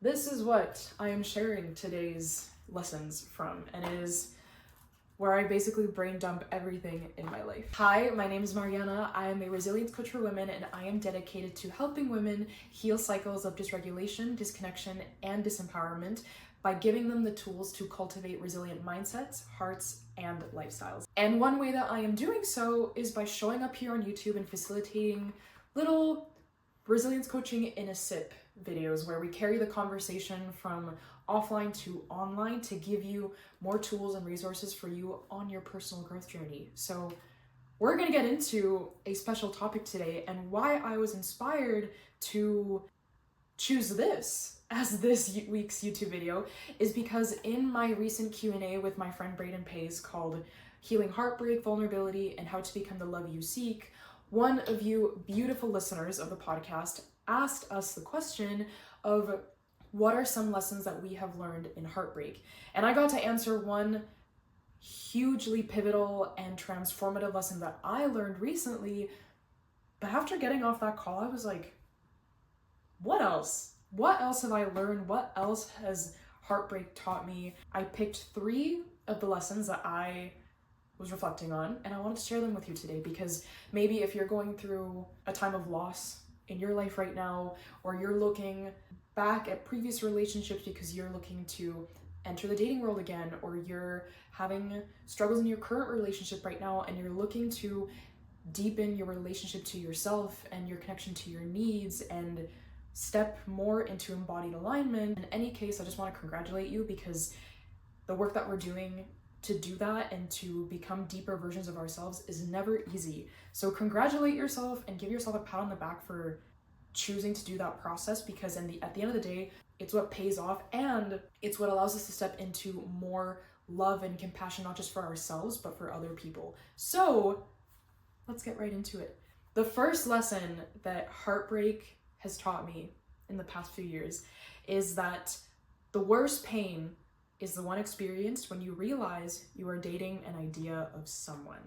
This is what I am sharing today's lessons from, and it is where I basically brain dump everything in my life. Hi, my name is Mariana. I am a resilience coach for women, and I am dedicated to helping women heal cycles of dysregulation, disconnection, and disempowerment by giving them the tools to cultivate resilient mindsets, hearts, and lifestyles. And one way that I am doing so is by showing up here on YouTube and facilitating little resilience coaching in a sip videos where we carry the conversation from offline to online to give you more tools and resources for you on your personal growth journey. So we're going to get into a special topic today, and why I was inspired to choose this as this week's YouTube video is because in my recent Q&A with my friend Braden Pays called Healing Heartbreak, Vulnerability, and How to Become the Love You Seek, one of you beautiful listeners of the podcast asked us the question of what are some lessons that we have learned in heartbreak? And I got to answer one hugely pivotal and transformative lesson that I learned recently. But after getting off that call, I was like, what else? What else have I learned? What else has heartbreak taught me? I picked 3 of the lessons that I was reflecting on, and I wanted to share them with you today because maybe if you're going through a time of loss in your life right now, or you're looking back at previous relationships because you're looking to enter the dating world again, or you're having struggles in your current relationship right now and you're looking to deepen your relationship to yourself and your connection to your needs and step more into embodied alignment. In any case, I just want to congratulate you because the work that we're doing to do that and to become deeper versions of ourselves is never easy. So congratulate yourself and give yourself a pat on the back for choosing to do that process, because at the end of the day, it's what pays off and it's what allows us to step into more love and compassion, not just for ourselves, but for other people. So let's get right into it. The first lesson that heartbreak has taught me in the past few years is that the worst pain is the one experienced when you realize you are dating an idea of someone.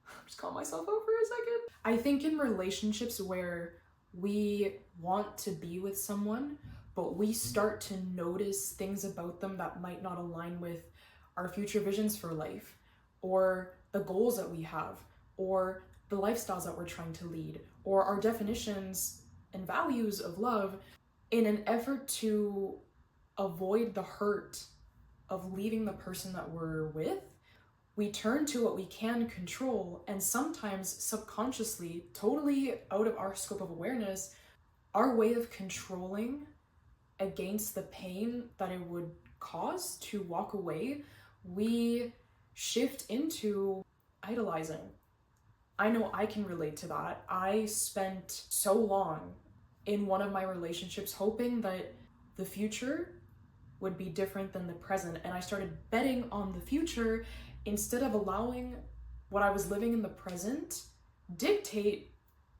I'm just calling myself out for a second. I think in relationships where we want to be with someone, but we start to notice things about them that might not align with our future visions for life, or the goals that we have, or the lifestyles that we're trying to lead, or our definitions and values of love, in an effort to avoid the hurt of leaving the person that we're with, we turn to what we can control, and sometimes subconsciously, totally out of our scope of awareness, our way of controlling against the pain that it would cause to walk away, we shift into idolizing. I know I can relate to that. I spent so long in one of my relationships hoping that the future would be different than the present, and I started betting on the future instead of allowing what I was living in the present dictate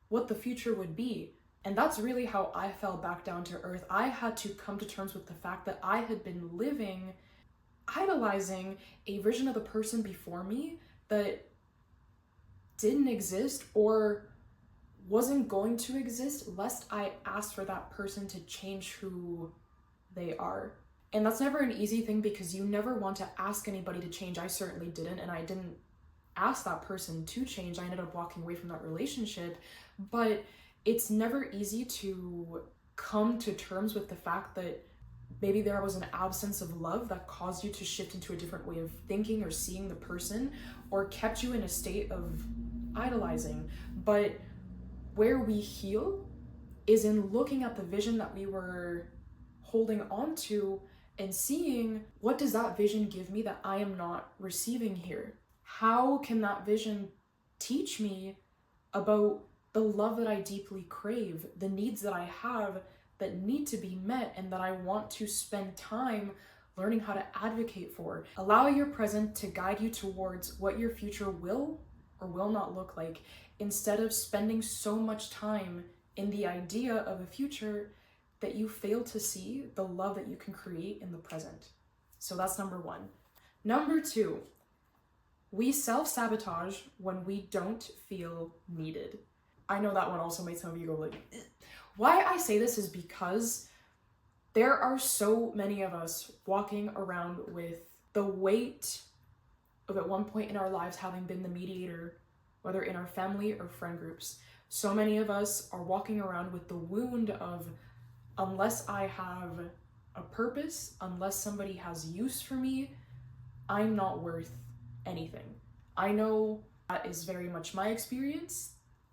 what the future would be. And that's really how I fell back down to earth. I had to come to terms with the fact that I had been living, idolizing a version of the person before me that didn't exist or wasn't going to exist, lest I asked for that person to change who they are. And that's never an easy thing because you never want to ask anybody to change. I certainly didn't, and I didn't ask that person to change. I ended up walking away from that relationship, but it's never easy to come to terms with the fact that maybe there was an absence of love that caused you to shift into a different way of thinking or seeing the person, or kept you in a state of idolizing. But where we heal is in looking at the vision that we were holding on to and seeing, what does that vision give me that I am not receiving here? How can that vision teach me about the love that I deeply crave, the needs that I have that need to be met and that I want to spend time learning how to advocate for? Allow your present to guide you towards what your future will or will not look like, instead of spending so much time in the idea of a future that you fail to see the love that you can create in the present. So that's number 1. Number 2, we self-sabotage when we don't feel needed. I know that one also made some of you go like, why I say this is because There are so many of us walking around with the weight of at one point in our lives having been the mediator, whether in our family or friend groups. So many of us are walking around with the wound of, unless I have a purpose, unless somebody has use for me, I'm not worth anything. I know that is very much my experience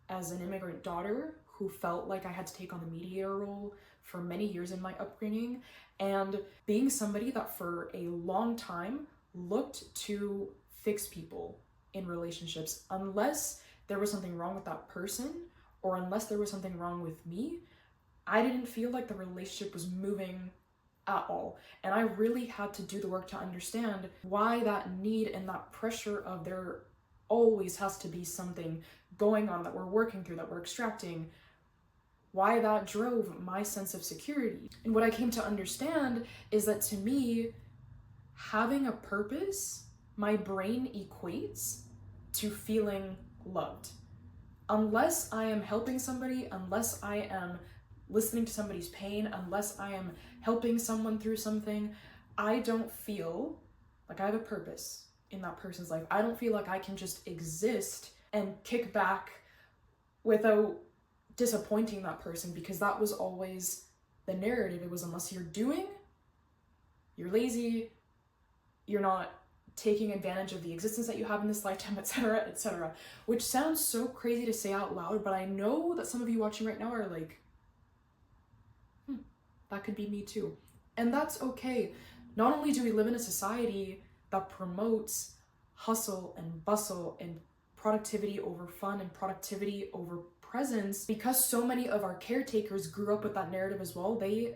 as an immigrant daughter who felt like I had to take on the mediator role for many years in my upbringing, and being somebody that for a long time looked to fix people in relationships. Unless there was something wrong with that person, or unless there was something wrong with me, I didn't feel like the relationship was moving at all. And I really had to do the work to understand why that need and that pressure of there always has to be something going on that we're working through, that we're extracting, why that drove my sense of security. And what I came to understand is that, to me, having a purpose, my brain equates to feeling loved. Unless I am helping somebody, unless I am listening to somebody's pain, unless I am helping someone through something, I don't feel like I have a purpose in that person's life. I don't feel like I can just exist and kick back without disappointing that person, because that was always the narrative. It was, unless you're doing, you're lazy, you're not taking advantage of the existence that you have in this lifetime, etc., etc. Which sounds so crazy to say out loud, but I know that some of you watching right now are like, that could be me too. And that's okay. Not only do we live in a society that promotes hustle and bustle and productivity over fun and productivity over presence, because so many of our caretakers grew up with that narrative as well, they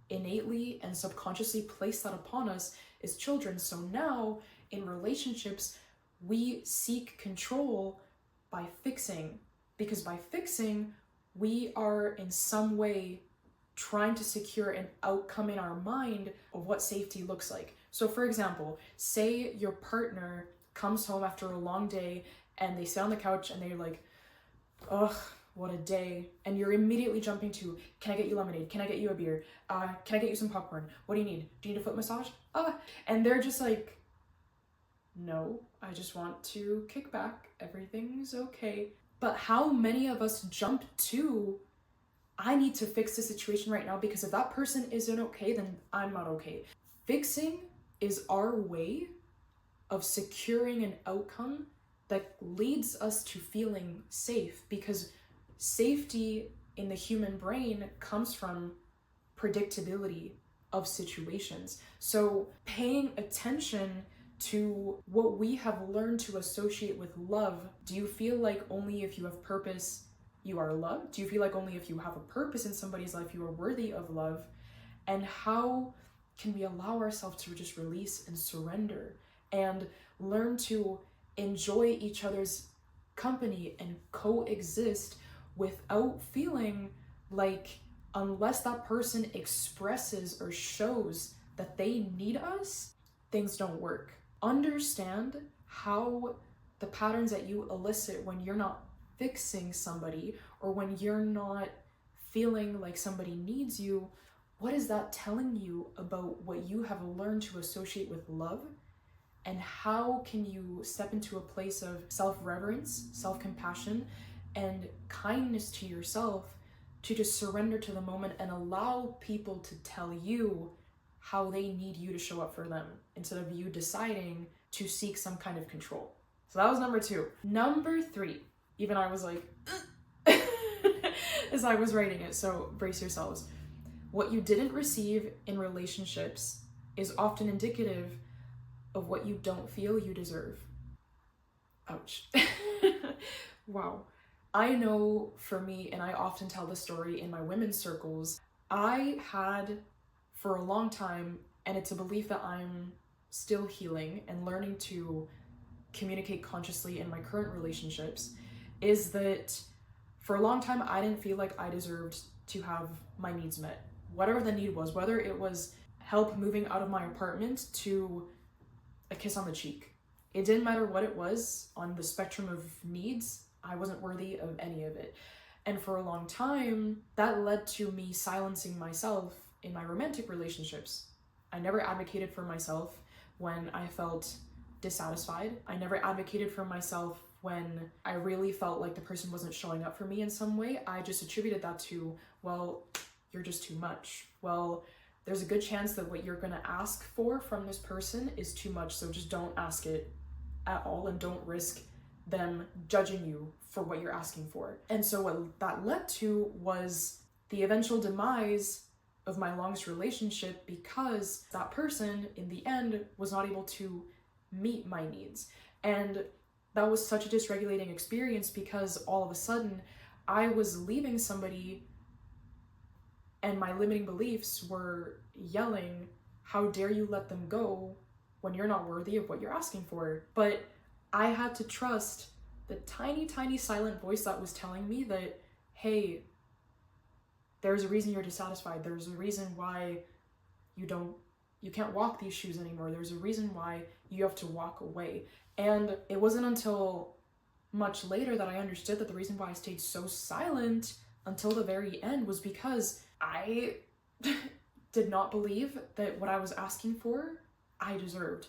innately and subconsciously place that upon us as children. So now in relationships, we seek control by fixing, because by fixing, we are in some way trying to secure an outcome in our mind of what safety looks like. So for example, say your partner comes home after a long day and they sit on the couch and they're like, ugh, what a day. And you're immediately jumping to, can I get you lemonade? Can I get you a beer? Can I get you some popcorn? What do you need? Do you need a foot massage? And they're just like, no, I just want to kick back. Everything's okay. But how many of us jump to, I need to fix the situation right now, because if that person isn't okay, then I'm not okay. Fixing is our way of securing an outcome that leads us to feeling safe, because safety in the human brain comes from predictability of situations. So paying attention to what we have learned to associate with love. Do you feel like only if you have purpose you are loved? Do you feel like only if you have a purpose in somebody's life you are worthy of love? And how can we allow ourselves to just release and surrender and learn to enjoy each other's company and coexist without feeling like, unless that person expresses or shows that they need us, things don't work. Understand how the patterns that you elicit when you're not fixing somebody, or when you're not feeling like somebody needs you, what is that telling you about what you have learned to associate with love? And how can you step into a place of self-reverence, self-compassion, and kindness to yourself to just surrender to the moment and allow people to tell you how they need you to show up for them, instead of you deciding to seek some kind of control. So that was number 2. Number 3, even I was like, as I was writing it, so brace yourselves. What you didn't receive in relationships is often indicative of what you don't feel you deserve. Ouch. Wow. I know for me, and I often tell the story in my women's circles, I had for a long time, and it's a belief that I'm still healing and learning to communicate consciously in my current relationships, is that for a long time I didn't feel like I deserved to have my needs met. Whatever the need was, whether it was help moving out of my apartment to a kiss on the cheek. It didn't matter what it was on the spectrum of needs, I wasn't worthy of any of it. And for a long time, that led to me silencing myself in my romantic relationships. I never advocated for myself when I felt dissatisfied. I never advocated for myself when I really felt like the person wasn't showing up for me in some way. I just attributed that to, well, you're just too much. Well, there's a good chance that what you're gonna ask for from this person is too much, so just don't ask it at all and don't risk them judging you for what you're asking for. And so what that led to was the eventual demise of my longest relationship, because that person in the end was not able to meet my needs. And that was such a dysregulating experience, because all of a sudden I was leaving somebody and my limiting beliefs were yelling, how dare you let them go when you're not worthy of what you're asking for? But I had to trust the tiny, tiny silent voice that was telling me that, hey, there's a reason you're dissatisfied. There's a reason why you can't walk these shoes anymore. There's a reason why you have to walk away. And it wasn't until much later that I understood that the reason why I stayed so silent until the very end was because I did not believe that what I was asking for, I deserved.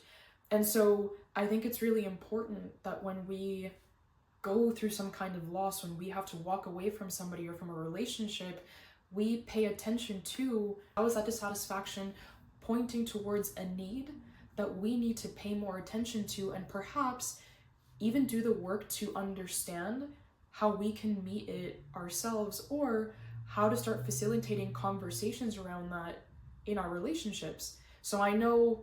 And so I think it's really important that when we go through some kind of loss, when we have to walk away from somebody or from a relationship, we pay attention to how is that dissatisfaction pointing towards a need that we need to pay more attention to, and perhaps even do the work to understand how we can meet it ourselves, or how to start facilitating conversations around that in our relationships. So I know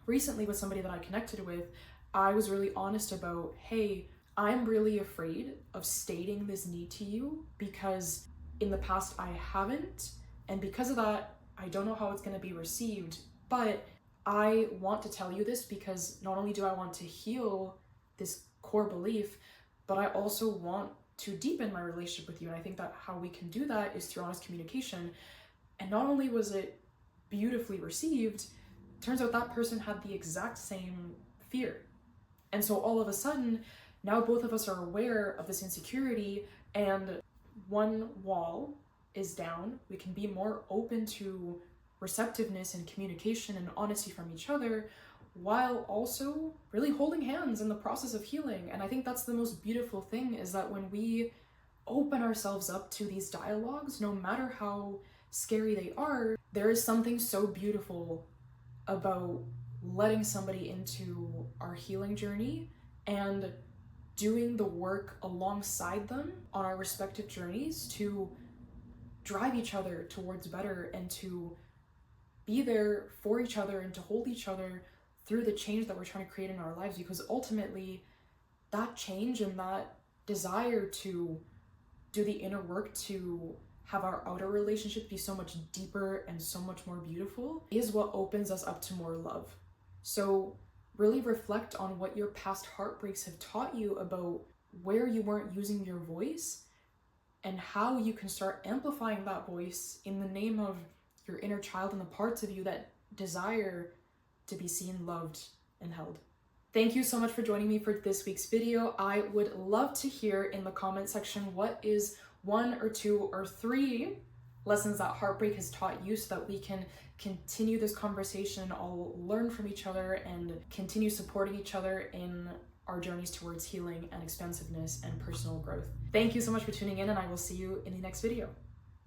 recently with somebody that I connected with, I was really honest about, hey, I'm really afraid of stating this need to you because in the past I haven't, and because of that, I don't know how it's going to be received, but I want to tell you this because not only do I want to heal this core belief, but I also want to deepen my relationship with you. And I think that how we can do that is through honest communication. And not only was it beautifully received, turns out that person had the exact same fear. And so all of a sudden, now both of us are aware of this insecurity, and one wall is down. We can be more open to receptiveness and communication and honesty from each other, while also really holding hands in the process of healing. And I think that's the most beautiful thing, is that when we open ourselves up to these dialogues, no matter how scary they are, there is something so beautiful about letting somebody into our healing journey and doing the work alongside them on our respective journeys to drive each other towards better and to be there for each other and to hold each other through the change that we're trying to create in our lives. Because ultimately, that change and that desire to do the inner work to have our outer relationship be so much deeper and so much more beautiful is what opens us up to more love. So really reflect on what your past heartbreaks have taught you about where you weren't using your voice and how you can start amplifying that voice in the name of your inner child and the parts of you that desire to be seen, loved, and held. Thank you so much for joining me for this week's video. I would love to hear in the comment section what is 1 or 2 or 3 lessons that heartbreak has taught you, so that we can continue this conversation, all learn from each other, and continue supporting each other in our journeys towards healing and expansiveness and personal growth. Thank you so much for tuning in, and I will see you in the next video.